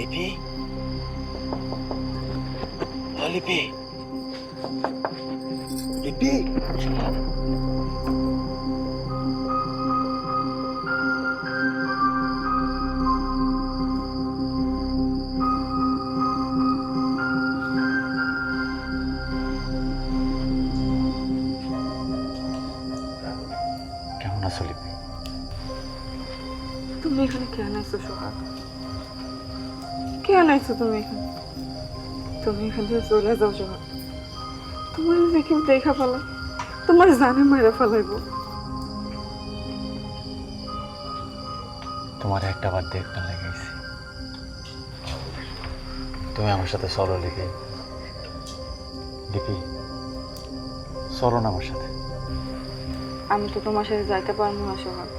লিপি লিপি লিপি কেমন আছো লিপি? তুমি এখানে কেন আইছো সোহাগ? কেন আইছো তুমি এখানে? তুমি এখান থেকে চলে যাও সোহাগ। তোমার যদি কেউ দেখা ফেলা তোমার জানে মারা ফেলাইব। তোমার একটা বার দেখতে লেগেছি, তুমি আমার সাথে চলো লিপি। লিপি চলো না আমার সাথে। আমি তো তোমার সাথে যাইতে পারবো না সোহাগ।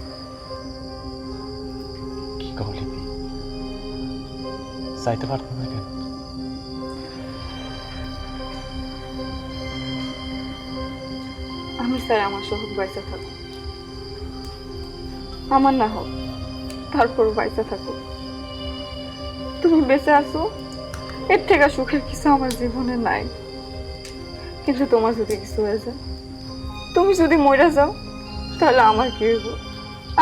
কি কও লিপি? যাইতে পারতো না কেন? আমি চাই আমার সোহাগ বাইসা থাকুক, আমার না হোক তারপর বাইসা থাকুক। তুমি বেঁচে আছো, এর থেকে সুখের কিছু আমার জীবনে নাই। কিন্তু তোমার যদি কিছু হয়ে যায়, তুমি যদি মরে যাও, তাহলে আমার কি হইব?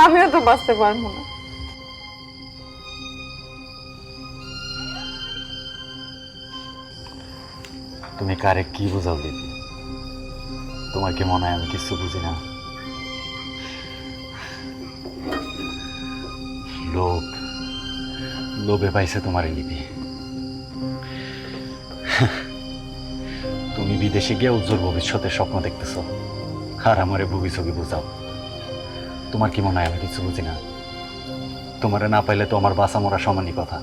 আমিও তো বাঁচতে পারবো না। তুমি কারে কি বোঝাও লিপি? তোমার কি মনে হয় আমি কিছু বুঝি না? লোভ লোভে পাইছে তোমার লিপি। তুমি বিদেশে গিয়ে উজ্জ্বল ভবিষ্যতের স্বপ্ন দেখতেছ, আর আমারে ভবিষ্যৎ বোঝাও। তোমার কি মনে হয় আমি কিছু বুঝি না? তোমারে না পাইলে তো আমার বাঁচা মরা সমানই কথা।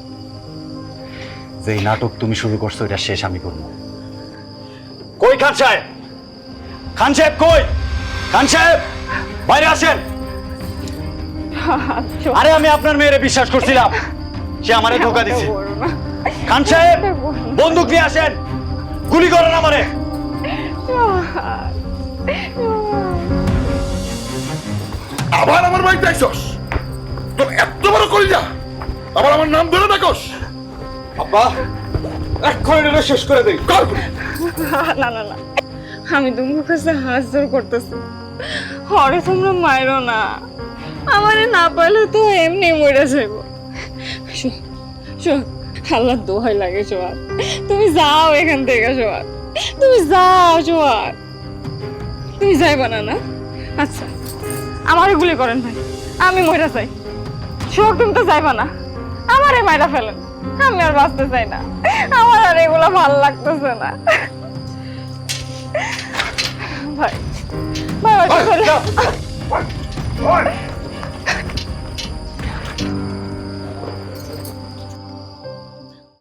যেই নাটক তুমি শুরু করছো এটা শেষ আমি করবো। কই খান সাহেব? খান সাহেব কই? খান সাহেব বাইরে আসেন। আরে আমি আপনার মেয়েরে বিশ্বাস করছিলাম, সে আমারে ধোকা দিচ্ছে। খান সাহেব বন্দুক নিয়ে আসেন, গুলি করেন আমারে। আবার আমার বাড়িতে আইসস? তোর এত বড় কলিজা, আবার আমার নাম ধরে ডাকস? আব্বা এক্ষুনি এটা শেষ করে দেই। না না না, আমি তোমার কাছে হাত জোর করতেছি, হরে তোমরা মাইরো না। আমারে না পাইলে তো এমনি মরে যাইব। আল্লাহ দোহাই লাগে সোহাগ, তুমি যাও এখান থেকে সোহাগ, তুমি যাও সোহাগ। তুমি যাইবা না? না আচ্ছা, আমারে গুলি করেন ভাই, আমি মরে যাই। সোহাগ তুমি তো যাইবা না, আমারে মাইরা ফেলেন, আমি আর বাঁচতে চাই না। আমার আর এগুলো ভালো লাগতেছে না ভাই। ভাই